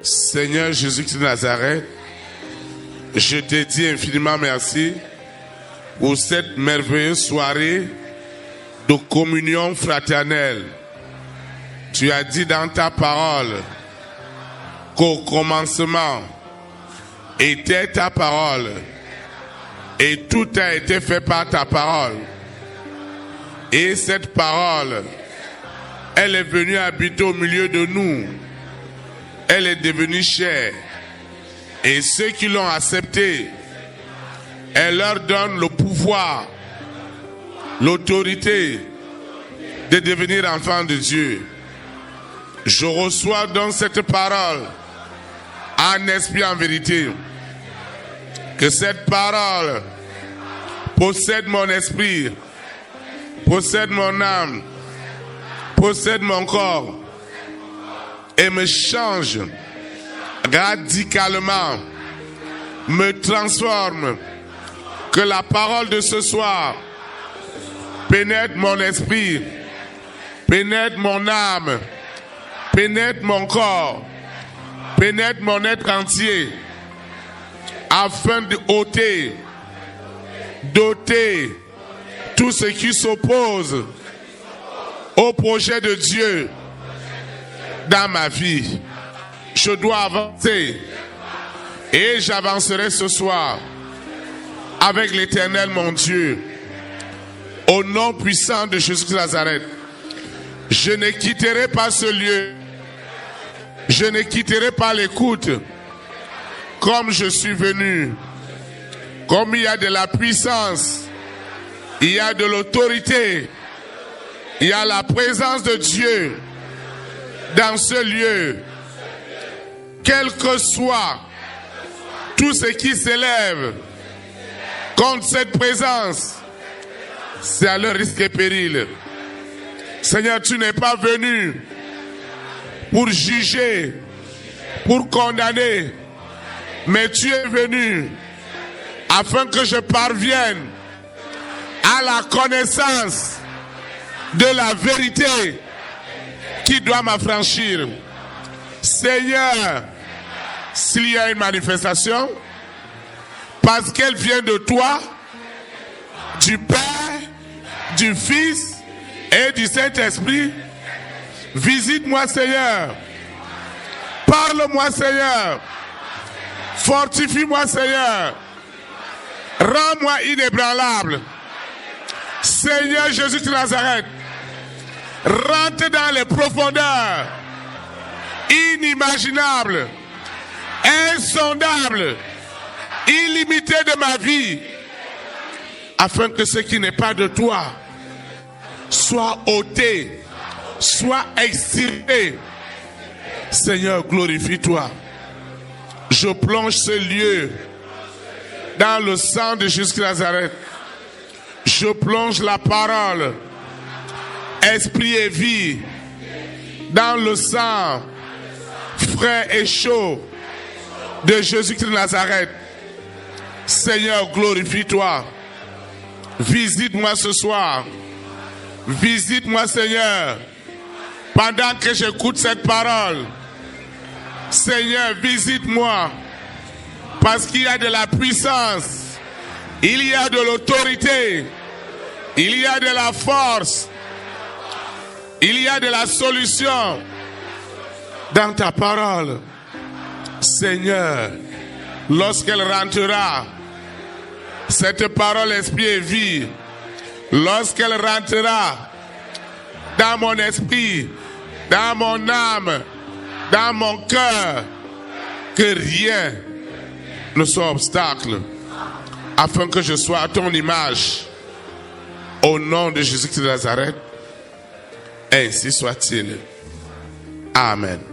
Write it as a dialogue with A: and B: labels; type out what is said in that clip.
A: Seigneur Jésus-Christ de Nazareth, je te dis infiniment merci pour cette merveilleuse soirée de communion fraternelle. Tu as dit dans ta parole qu'au commencement était ta parole et tout a été fait par ta parole. Et cette parole, elle est venue habiter au milieu de nous. Elle est devenue chair. Et ceux qui l'ont acceptée, elle leur donne le pouvoir, l'autorité de devenir enfants de Dieu. Je reçois donc cette parole en esprit, en vérité. Que cette parole possède mon esprit, possède mon âme, possède mon corps et me change radicalement, me transforme. Que la parole de ce soir pénètre mon esprit, pénètre mon âme, pénètre mon corps, pénètre mon être entier, afin de doter tout ce qui s'oppose au projet de Dieu dans ma vie. Je dois avancer et j'avancerai ce soir avec l'Éternel mon Dieu. Au nom puissant de Jésus de Nazareth, je ne quitterai pas ce lieu. Je ne quitterai pas l'écoute. Comme je suis venu, comme il y a de la puissance, il y a de l'autorité, il y a la présence de Dieu dans ce lieu. Quel que soit tout ce qui s'élève contre cette présence, c'est à leur risque et péril. Seigneur, tu n'es pas venu pour juger, pour condamner, mais tu es venu afin que je parvienne à la connaissance de la vérité qui doit m'affranchir. Seigneur, s'il y a une manifestation, parce qu'elle vient de toi, du Père, du Fils et du Saint-Esprit, visite-moi, Seigneur. Parle-moi, Seigneur. Fortifie-moi, Seigneur. Rends-moi inébranlable. Seigneur Jésus de Nazareth, rentre dans les profondeurs inimaginables, insondables, illimitées de ma vie, afin que ce qui n'est pas de toi soit ôté, soit extirpé. Seigneur, glorifie-toi. Je plonge ce lieu dans le sang de Jésus de Nazareth. Je plonge la parole, esprit et vie, dans le sang frais et chaud de Jésus de Nazareth. Seigneur, glorifie-toi. Visite-moi ce soir. Visite-moi, Seigneur, pendant que j'écoute cette parole. Seigneur, visite-moi, parce qu'il y a de la puissance, il y a de l'autorité, il y a de la force, il y a de la solution dans ta parole. Seigneur, lorsqu'elle rentrera, cette parole esprit et vie, lorsqu'elle rentrera dans mon esprit, dans mon âme, dans mon cœur, que rien ne soit obstacle, afin que je sois à ton image. Au nom de Jésus de Nazareth, ainsi soit-il. Amen.